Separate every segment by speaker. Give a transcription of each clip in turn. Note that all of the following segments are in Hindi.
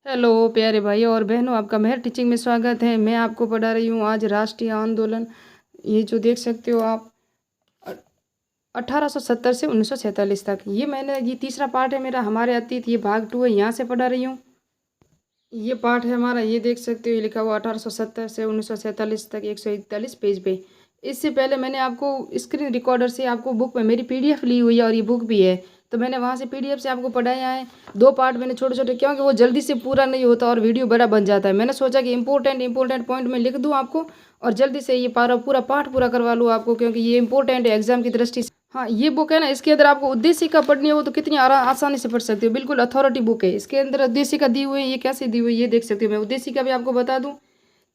Speaker 1: हेलो प्यारे भाइयों और बहनों, आपका मेहर टीचिंग में स्वागत है। मैं आपको पढ़ा रही हूँ आज राष्ट्रीय आंदोलन। ये जो देख सकते हो आप 1870 से 1947 तक। ये तीसरा पार्ट है मेरा, हमारे अतीत। ये भाग 2 है, यहाँ से पढ़ा रही हूँ। ये पार्ट है हमारा, ये देख सकते हो, ये लिखा हुआ 1870 से 1947 तक 141 पेज पे। इससे पहले मैंने आपको स्क्रीन रिकॉर्डर से आपको बुक में मेरी पीडीएफ ली हुई है और ये बुक भी है, तो मैंने वहाँ से पीडीएफ से आपको पढ़ाया है। 2 पार्ट मैंने छोटे छोटे, क्योंकि वो जल्दी से पूरा नहीं होता और वीडियो बड़ा बन जाता है। मैंने सोचा कि इंपॉर्टेंट पॉइंट मैं लिख दूँ आपको और जल्दी से ये पूरा पार्ट पूरा करवा लूँ आपको, क्योंकि ये इंपॉर्टेंट है एग्जाम की दृष्टि से। हाँ, ये बुक है ना, इसके अंदर आपको उद्देशिका पढ़नी हो तो कितनी आसानी से पढ़ सकते हो। बिल्कुल अथॉरिटी बुक है। इसके अंदर उद्देशिका दी हुई है, ये कैसे दी हुई है ये देख सकते हो। मैं उद्देशिका भी आपको बता दूं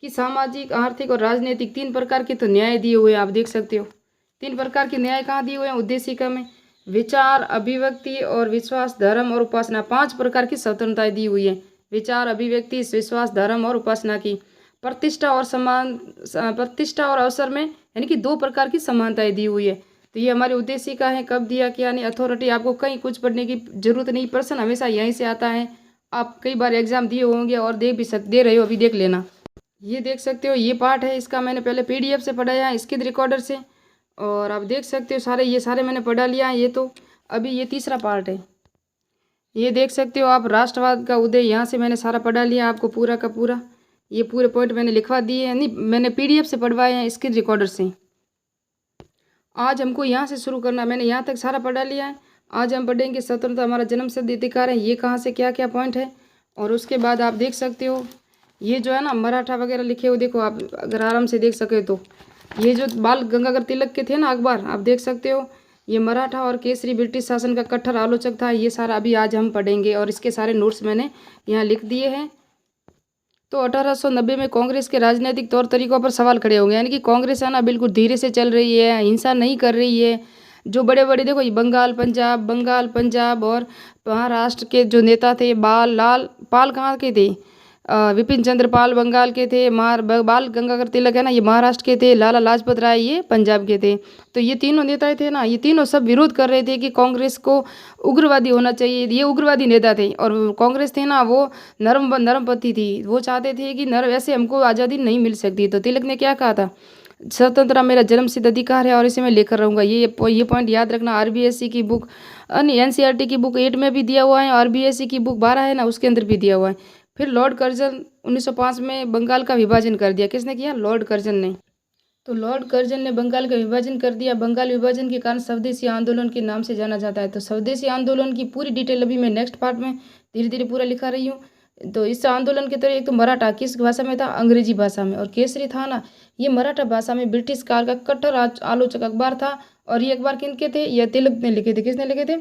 Speaker 1: कि सामाजिक, आर्थिक और राजनीतिक 3 प्रकार के तो न्याय दिए हुए हैं, आप देख सकते हो। 3 प्रकार के न्याय कहाँ दिए हुए हैं उद्देशिका में? विचार, अभिव्यक्ति और विश्वास, धर्म और उपासना। 5 प्रकार की स्वतंत्रताएं दी हुई है। विचार, अभिव्यक्ति, विश्वास, धर्म और उपासना की। प्रतिष्ठा और अवसर में यानी कि 2 प्रकार की समानताएं दी हुई है। तो ये हमारी उद्देशिका है। कब दिया क्या नहीं, अथॉरिटी। आपको कहीं कुछ पढ़ने की जरूरत नहीं, प्रश्न हमेशा यहीं से आता है। आप कई बार एग्जाम दिए होंगे और दे रहे हो, अभी देख लेना। ये देख सकते हो, ये पार्ट है, इसका मैंने पहले पीडीएफ से पढ़ाया है, स्क्रीन रिकॉर्डर से। और आप देख सकते हो ये सारे मैंने पढ़ा लिया है। ये तो अभी ये तीसरा पार्ट है। ये देख सकते हो आप, राष्ट्रवाद का उदय, यहाँ से मैंने सारा पढ़ा लिया आपको पूरा का पूरा। ये पूरे पॉइंट मैंने लिखवा दिए हैं, नहीं मैंने पीडीएफ से पढ़वाए हैं स्क्रीन रिकॉर्डर से। आज हमको यहाँ से शुरू करना है। मैंने यहाँ तक सारा पढ़ा लिया है। आज हम पढ़ेंगे स्वतंत्रता हमारा जन्मसिद्ध अधिकार है, ये कहाँ से क्या क्या पॉइंट है। और उसके बाद आप देख सकते हो, ये जो है ना मराठा वगैरह लिखे हुए, देखो आप अगर आराम से देख सके तो। ये जो बाल गंगाधर तिलक के थे ना अखबार, आप देख सकते हो। ये मराठा और केसरी ब्रिटिश शासन का कट्टर आलोचक था। ये सारा अभी आज हम पढ़ेंगे और इसके सारे नोट्स मैंने यहाँ लिख दिए हैं। तो 1890 में कांग्रेस के राजनीतिक तौर तरीकों पर सवाल खड़े होंगे, यानी कि कांग्रेस है ना बिल्कुल धीरे से चल रही है, हिंसा नहीं कर रही है। जो बड़े बड़े देखो, ये बंगाल पंजाब और महाराष्ट्र के जो नेता थे, लाल पाल कहाँ के थे? विपिन चंद्र पाल बंगाल के थे। बाल गंगाधर तिलक है ना, ये महाराष्ट्र के थे। लाला लाजपत राय ये पंजाब के थे। तो ये तीनों नेता थे ना, ये तीनों सब विरोध कर रहे थे कि कांग्रेस को उग्रवादी होना चाहिए। ये उग्रवादी नेता थे और कांग्रेस थे ना, वो नरमपंथी थी। वो चाहते थे कि वैसे हमको आज़ादी नहीं मिल सकती। तो तिलक ने क्या कहा था? स्वतंत्रता मेरा जन्मसिद्ध अधिकार है और इसे मैं लेकर रहूँगा। ये पॉइंट याद रखना। आरबीएससी की बुक, एनसीईआरटी की बुक 8 में भी दिया हुआ है, आरबीएससी की बुक 12 है ना, उसके अंदर भी दिया हुआ है। फिर लॉर्ड कर्जन 1905 में बंगाल का विभाजन कर दिया। किसने किया? लॉर्ड कर्जन ने। तो लॉर्ड कर्जन ने बंगाल का विभाजन कर दिया। बंगाल विभाजन के कारण स्वदेशी आंदोलन के नाम से जाना जाता है। तो स्वदेशी आंदोलन की पूरी डिटेल अभी मैं नेक्स्ट पार्ट में धीरे धीरे पूरा लिखा रही हूँ। तो इस आंदोलन के तरह एक तो मराठा किस भाषा में था? अंग्रेजी भाषा में। और केसरी था ना, ये मराठा भाषा में ब्रिटिश काल का कट्टर आलोचक अखबार था। और ये अखबार किनके थे? ये तिलक ने लिखे थे। किसने लिखे थे?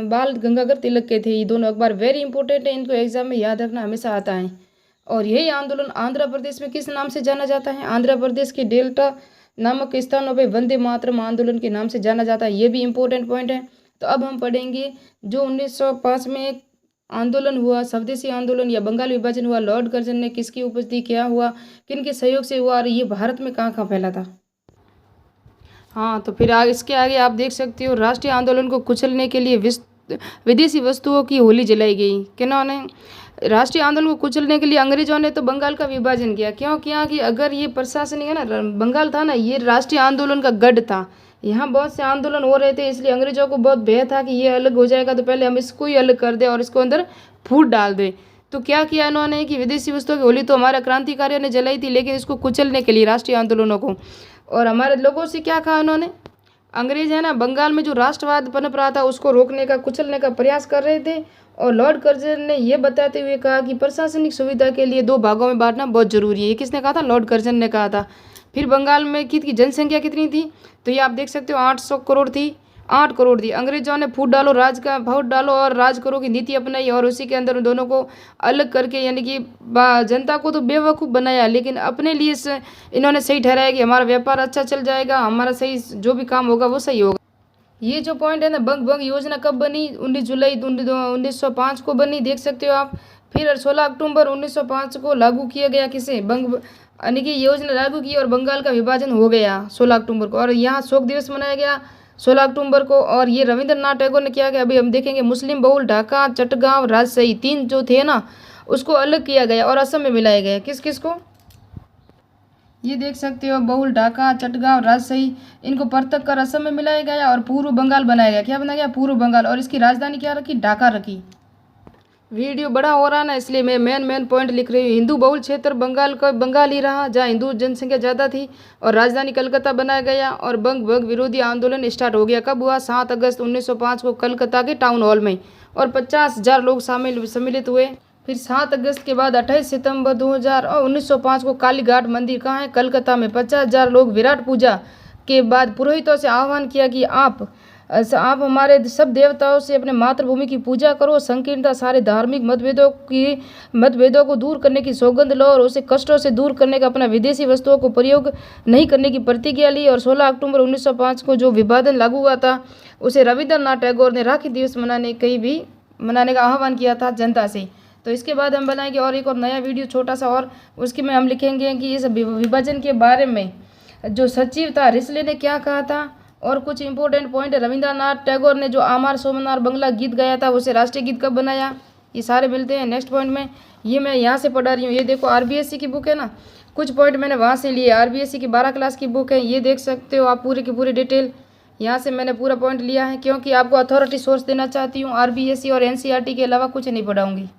Speaker 1: बाल गंगाधर तिलक के थे। ये दोनों अखबार वेरी इंपॉर्टेंट है, इनको एग्जाम में याद रखना हमेशा आता है। और यही आंदोलन आंध्र प्रदेश में किस नाम से जाना जाता है? आंध्र प्रदेश के डेल्टा नामक स्थानों पे वंदे मातरम आंदोलन के नाम से जाना जाता है। ये भी इंपॉर्टेंट पॉइंट है। तो अब हम पढ़ेंगे जो 1905 में आंदोलन हुआ, स्वदेशी आंदोलन या बंगाल विभाजन हुआ, लॉर्ड कर्जन ने किसकी उपस्थिति, क्या हुआ, किन के सहयोग से हुआ और ये भारत में कहाँ कहाँ फैला था। हाँ, तो फिर इसके आगे आप देख सकते हो, राष्ट्रीय आंदोलन को कुचलने के लिए विदेशी वस्तुओं की होली जलाई गई। किन्होंने? राष्ट्रीय आंदोलन को कुचलने के लिए अंग्रेजों ने तो बंगाल का विभाजन किया। क्यों किया? कि अगर ये प्रशासनिक है ना, बंगाल था ना, ये राष्ट्रीय आंदोलन का गढ़ था। यहाँ बहुत से आंदोलन हो रहे थे, इसलिए अंग्रेजों को बहुत भय था कि ये अलग हो जाएगा, तो पहले हम इसको ही अलग कर दें और इसको अंदर फूट डाल दें। तो क्या किया इन्होंने कि विदेशी वस्तुओं की होली तो हमारे क्रांतिकारियों ने जलाई थी, लेकिन इसको कुचलने के लिए राष्ट्रीय आंदोलनों को, और हमारे लोगों से क्या कहा इन्होंने? अंग्रेज है ना, बंगाल में जो राष्ट्रवाद पनप रहा था उसको रोकने का, कुचलने का प्रयास कर रहे थे। और लॉर्ड कर्जन ने यह बताते हुए कहा कि प्रशासनिक सुविधा के लिए 2 भागों में बांटना बहुत जरूरी है। ये किसने कहा था? लॉर्ड कर्जन ने कहा था। फिर बंगाल में की जनसंख्या कितनी थी? तो ये आप देख सकते हो 800 करोड़ थी। 8 करोड़ थी। अंग्रेजों ने फूट डालो और राज करो की नीति अपनाई और उसी के अंदर दोनों को अलग करके, यानी कि जनता को तो बेवकूफ़ बनाया, लेकिन अपने लिए इन्होंने सही ठहराया कि हमारा व्यापार अच्छा चल जाएगा, हमारा सही जो भी काम होगा वो सही होगा। ये जो पॉइंट है ना, बंग योजना कब बनी? 19 जुलाई 1905 को बनी, देख सकते हो आप। फिर 16 अक्टूबर 1905 को लागू किया गया। किसे? यानी कि योजना लागू की और बंगाल का विभाजन हो गया 16 अक्टूबर को। और यहाँ शोक दिवस मनाया गया 16 अक्टूबर को। और ये रविंद्रनाथ टैगोर ने क्या किया, अभी हम देखेंगे। मुस्लिम बहुल ढाका, चटगांव, राजशाही 3 जो थे ना, उसको अलग किया गया और असम में मिलाया गया। किस किस को? ये देख सकते हो बहुल, ढाका, चटगांव, राजशाही, इनको पृथक कर असम में मिलाया गया और पूर्व बंगाल बनाया गया। क्या बनाया गया? पूर्व बंगाल। और इसकी राजधानी क्या रखी? ढाका रखी। वीडियो बड़ा हो रहा ना, इसलिए मैं मेन पॉइंट लिख रही हूँ। हिंदू बहुल क्षेत्र बंगाल का बंगाल ही रहा, जहाँ हिंदू जनसंख्या ज़्यादा थी, और राजधानी कलकत्ता बनाया गया। और बंग भंग विरोधी आंदोलन स्टार्ट हो गया। कब हुआ? 7 अगस्त 1905 को कलकत्ता के टाउन हॉल में, और 50,000 लोग सम्मिलित हुए। फिर 7 अगस्त के बाद 28 सितंबर 1905 को कालीघाट मंदिर कहाँ है? कलकत्ता में। 50,000 लोग विराट पूजा के बाद पुरोहितों से आह्वान किया कि आप हमारे सब देवताओं से अपने मातृभूमि की पूजा करो। संकीर्णता सारे धार्मिक मतभेदों को दूर करने की सौगंध लो और उसे कष्टों से दूर करने का अपना विदेशी वस्तुओं को प्रयोग नहीं करने की प्रतिज्ञा ली। और 16 अक्टूबर 1905 को जो विभाजन लागू हुआ था, उसे रविंद्रनाथ टैगोर ने राखी दिवस मनाने का आह्वान किया था जनता से। तो इसके बाद हम बनाएंगे और एक और नया वीडियो छोटा सा, और उसके में हम लिखेंगे कि इस विभाजन के बारे में जो सचिव था रिस्ले ने क्या कहा था, और कुछ इंपॉर्टेंट पॉइंट है। रविंद्रनाथ टैगोर ने जो आमार सोमनार बंगला गीत गाया था, उसे राष्ट्रीय गीत कब बनाया? ये सारे मिलते हैं नेक्स्ट पॉइंट में। ये मैं यहाँ से पढ़ा रही हूँ। ये देखो आरबीएससी की बुक है ना, कुछ पॉइंट मैंने वहाँ से लिए। आरबीएससी की 12 क्लास की बुक है, ये देख सकते हो आप पूरी की पूरी डिटेल। यहाँ से मैंने पूरा पॉइंट लिया है, क्योंकि आपको अथॉरिटी सोर्स देना चाहती हूँ। आरबीएससी और एनसीईआरटी के अलावा कुछ नहीं पढ़ाऊँगी।